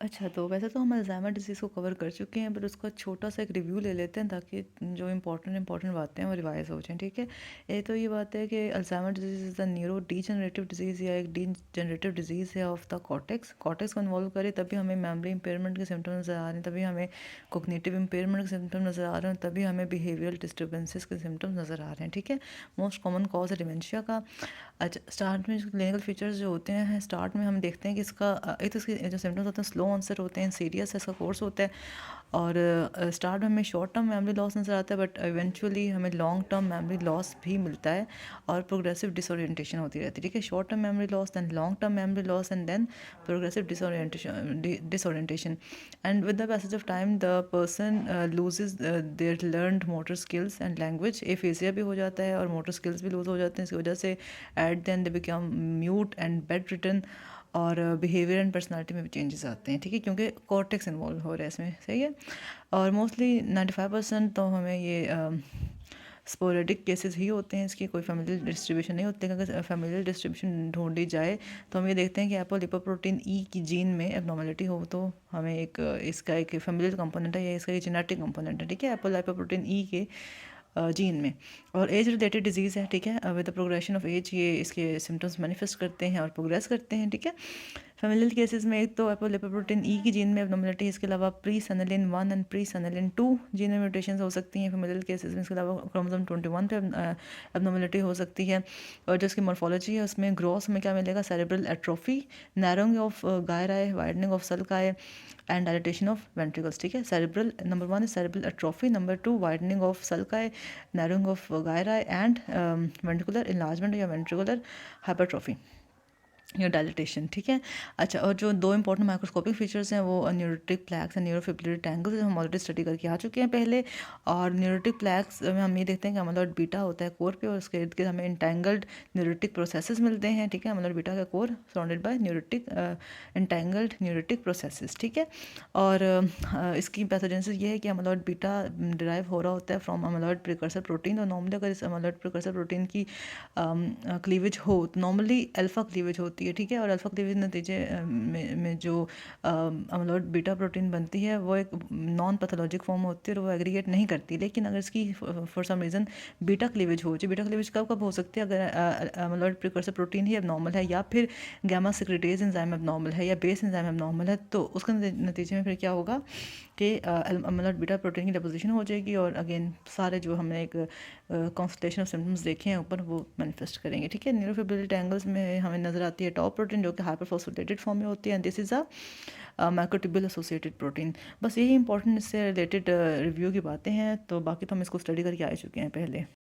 अच्छा, तो वैसे तो हम अल्ज़ाइमर डिज़ीज़ को कवर कर चुके हैं, बट उसका छोटा-सा एक रिव्यू ले लेते हैं ताकि जो इम्पोर्टेंट बातें हैं वो रिवाइज़ हो जाएँ, ठीक है? एक तो ये बात है कि Alzheimer disease is a neuro degenerative disease या एक डीजेनरेटिव डिज़ीज़ है ऑफ द कॉर्टेक्स। कॉर्टेक्स को इन्वॉल्व करे तभी हमें मेमोरी इम्पेयरमेंट के सिम्पटम नज़र आ रहे हैं, तभी हमें कॉग्निटिव इम्पेयरमेंट के सिम्पटम नज़र आ रहे हैं, तभी हमें बिहेवियरल डिस्टर्बेंसेस के सिम्पटम्स नज़र आ रहे हैं, ठीक है? मोस्ट कॉमन कॉज़ है डिमेंशिया का। अच्छा, स्टार्ट में क्लिनिकल फीचर्स जो होते हैं, स्टार्ट में हम देखते हैं कि इसका एक तो इसके जो सिम्पटम्स होते हैं स्लो ऑनसेट होते हैं, सीरियस है इसका कोर्स होता है, और स्टार्ट में हमें शॉर्ट टर्म मेमोरी लॉस नज़र आता है, बट इवेंचुअली हमें लॉन्ग टर्म मेमोरी लॉस भी मिलता है और प्रोग्रेसिव डिसोरिएंटेशन होती रहती है, ठीक है? Short term memory loss, then long term memory loss, and then progressive disorientation and with the passage of time the person loses their learned motor skills and language. Aphasia भी हो जाता है और मोटर स्किल्स भी loose हो जाते हैं इसकी वजह से। And then they become mute and bedridden, और बिहेवियर एंड पर्सनालिटी में भी चेंजेस आते हैं, ठीक है? क्योंकि कॉर्टेक्स इन्वॉल्व हो रहा है इसमें, सही है? और मोस्टली 95% तो हमें ये स्पोरेडिक केसेस ही होते हैं, इसकी कोई फैमिली डिस्ट्रीब्यूशन नहीं होती। अगर फैमिली डिस्ट्रीब्यूशन ढूंढी जाए तो हम ये देखते हैं कि एपोलिपोप्रोटीन ई की जीन में एबनॉर्मलिटी हो तो हमें एक इसका एक फैमिली कंपोनेंट है या इसका एक जेनेटिक कंपोनेंट है, ठीक है? एपोलिपोप्रोटीन ई के जीन में। और एज रिलेटेड डिजीज़ है, ठीक है? With the progression of age ये इसके सिम्टम्स मैनिफेस्ट करते हैं और प्रोग्रेस करते हैं, ठीक है? फेमिलियल केसेस में एक तो एपोलिपोप्रोटीन ई की जीन में एबनॉर्मलिटी, इसके अलावा प्री सनेलिन 1 एंड प्री सनेलिन 2 जीन में म्यूटेशंस हो सकती हैं फेमिलियल केसेस में। इसके अलावा क्रोमोसोम 21 पे एबनॉर्मलिटी हो सकती है। और जो इसकी मॉर्फोलॉजी है उसमें ग्रॉस में क्या मिलेगा? Cerebral atrophy, narrowing of gyri, widening of sulci and dilatation of ventricles, ठीक है? Cerebral number 1 is cerebral atrophy, number 2 widening of sulci, narrowing of gyri and ventricular enlargement या वेंट्रिकुलर हाइपरट्रोफी या dilatation, ठीक है? अच्छा, और जो दो इंपॉर्टेंट माइक्रोस्कोपिक फीचर्स हैं वो न्यूरोटिक प्लैक्स एंड न्यूरोफिब्रिलरी टैंगल्स हम ऑलरेडी स्टडी करके आ चुके हैं पहले। और न्यूरोटिक प्लैक्स में हम ये देखते हैं कि अमाइलॉइड बीटा होता है कोर पे, और उसके इर्द गिर्द हमें इंटैंगल्ड न्यूरोटिक प्रोसेसेस मिलते हैं, ठीक है? अमाइलॉइड बीटा का core surrounded by neuritic entangled neuritic processes, ठीक है? और इसकी पैथोजेनेसिस ये है कि अमाइलॉइड बीटा डिराइव हो रहा होता है फ्रॉम अमाइलॉइड प्रिकर्सर प्रोटीन। और नॉर्मली अगर इस अमाइलॉइड प्रिकर्सर प्रोटीन की क्लीवेज हो तो नॉर्मली अल्फा क्लीवेज होती है, ठीक है? और अल्फा क्लीवेज नतीजे में जो अमाइलॉइड बीटा प्रोटीन बनती है वो एक नॉन पैथोलॉजिक फॉर्म होती है और वो एग्रीगेट नहीं करती। लेकिन अगर इसकी for some reason beta cleavage हो जाए, बीटा क्लीवेज कब कब हो सकती है? अगर अमाइलॉइड प्रिकर्सर प्रोटीन ही एबनॉर्मल है, या फिर गामा सेक्रेटेज एंजाइम एबनॉर्मल है, या बेस एंजाइम एबनॉर्मल है, तो उसके नतीजे में फिर क्या होगा कि अमाइलॉइड बीटा प्रोटीन की डिपोजिशन हो जाएगी, और अगेन सारे जो हमने एक कॉन्स्टलेशन ऑफ सिम्टम्स देखे हैं ऊपर वो मैनिफेस्ट करेंगे, ठीक है? न्यूरोफिब्रिलरी टैंगल्स में हमें नजर आती है टॉप प्रोटीन जो कि हाइपरफॉस्फेटेटेड फॉर्म में होती है, and this is a microtubule associated protein. बस यही इंपॉर्टेंट इससे रिलेटेड रिव्यू की बातें हैं, तो बाकी तो हम इसको स्टडी करके आ चुके हैं पहले।